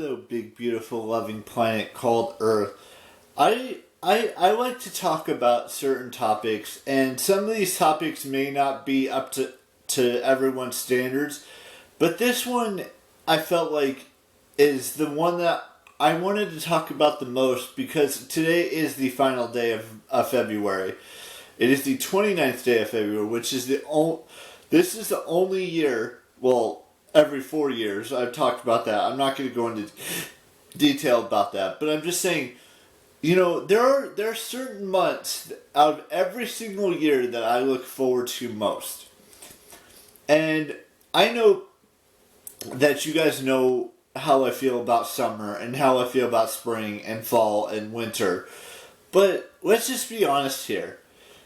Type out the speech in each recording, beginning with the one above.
The big, beautiful, loving planet called Earth. I like to talk about certain topics, and some of these topics may not be up to everyone's standards, but this one I felt like is the one that I wanted to talk about the most because today is the final day of February. It is the 29th day of February, which is this is the only year, well, every 4 years, I've talked about that. I'm not going to go into detail about that, but I'm just saying, there are certain months out of every single year that I look forward to most. And I know that you guys know how I feel about summer and how I feel about spring and fall and winter. But let's just be honest here.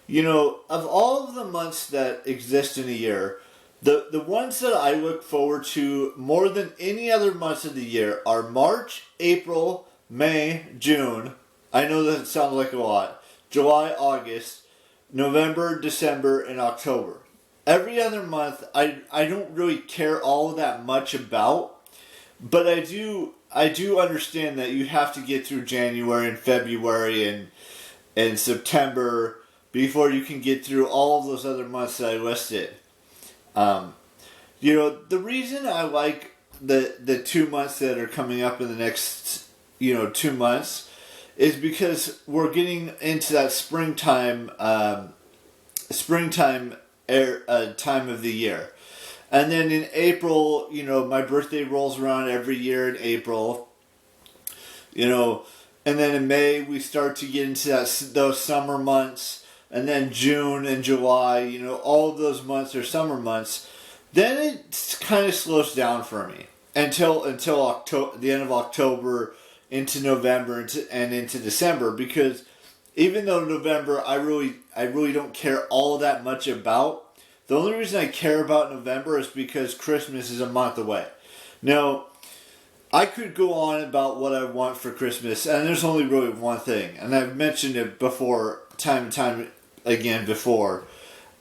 Of all of the months that exist in a year, the ones that I look forward to more than any other months of the year are March, April, May, June. I know that sounds like a lot. July, August, November, December, and October. Every other month, I don't really care all that much about, but I do understand that you have to get through January and February and September before you can get through all of those other months that I listed. The reason I like the 2 months that are coming up in the next 2 months is because we're getting into that springtime time of the year. And then in April, my birthday rolls around every year in April. And then in May we start to get into those summer months. And then June and July, all of those months are summer months. Then it kind of slows down for me until October, the end of October, into November and into December. Because even though November I really don't care all that much about, the only reason I care about November is because Christmas is a month away. Now, I could go on about what I want for Christmas, and there's only really one thing, and I've mentioned it before, time and time again before,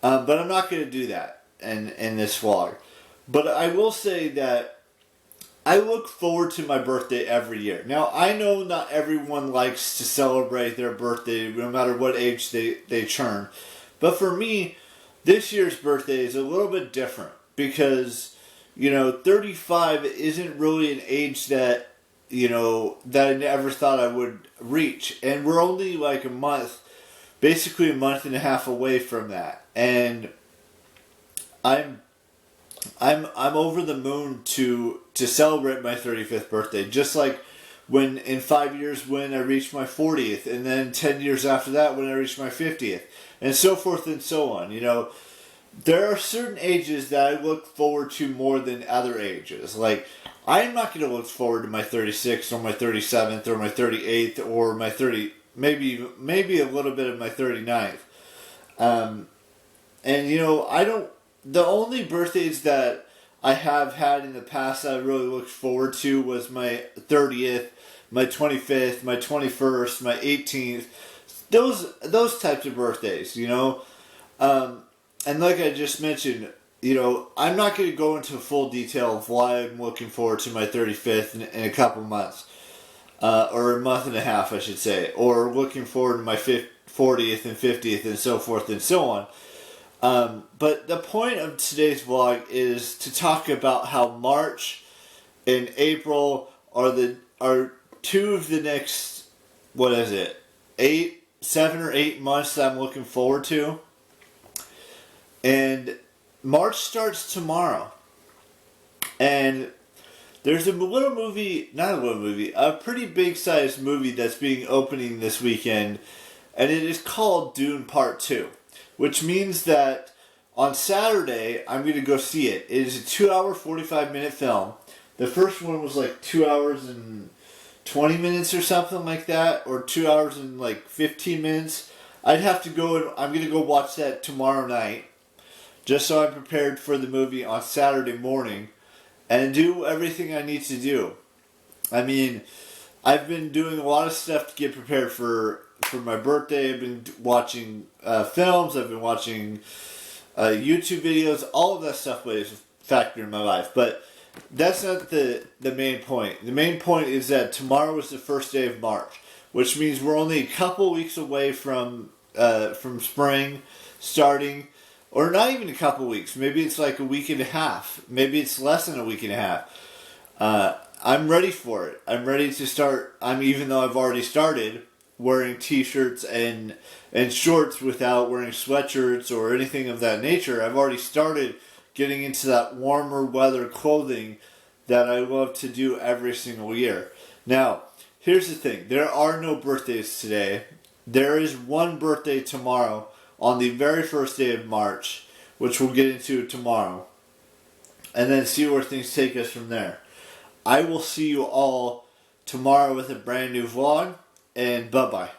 but I'm not going to do that in this vlog. But I will say that I look forward to my birthday every year. Now, I know not everyone likes to celebrate their birthday, no matter what age they turn, but for me, this year's birthday is a little bit different because 35 isn't really an age that I never thought I would reach, and we're only like basically a month and a half away from that, and I'm over the moon to celebrate my 35th birthday, just like when in 5 years when I reached my 40th, and then 10 years after that when I reached my 50th, and so forth and so on. There are certain ages that I look forward to more than other ages. Like, I'm not going to look forward to my 36th or my 37th or my 38th or my 30, maybe a little bit of my 39th. I don't, the only birthdays that I have had in the past that I really looked forward to was my 30th, my 25th, my 21st, my 18th, those types of birthdays, and like I just mentioned, I'm not going to go into full detail of why I'm looking forward to my 35th in a couple months. Or a month and a half, I should say. Or looking forward to my 40th and 50th and so forth and so on. But the point of today's vlog is to talk about how March and April are two of the next, 7 or 8 months that I'm looking forward to. And March starts tomorrow. And there's a pretty big sized movie that's being opening this weekend. And it is called Dune Part 2. Which means that on Saturday, I'm going to go see it. It is a 2-hour, 45-minute film. The first one was like 2 hours and 20 minutes or something like that. Or 2 hours and like 15 minutes. I'm going to go watch that tomorrow night. Just so I'm prepared for the movie on Saturday morning. And do everything I need to do. I mean, I've been doing a lot of stuff to get prepared for my birthday. I've been watching films. I've been watching YouTube videos. All of that stuff plays a factor in my life. But that's not the main point. The main point is that tomorrow is the first day of March, which means we're only a couple weeks away from spring starting, or not even a couple weeks. Maybe it's like a week and a half. Maybe it's less than a week and a half. I'm ready for it. I'm ready to start. Even though I've already started wearing t-shirts and shorts without wearing sweatshirts or anything of that nature. I've already started getting into that warmer weather clothing that I love to do every single year. Now, here's the thing. There are no birthdays today. There is one birthday tomorrow on the very first day of March, which we'll get into tomorrow. And then see where things take us from there. I will see you all tomorrow with a brand new vlog, and bye-bye.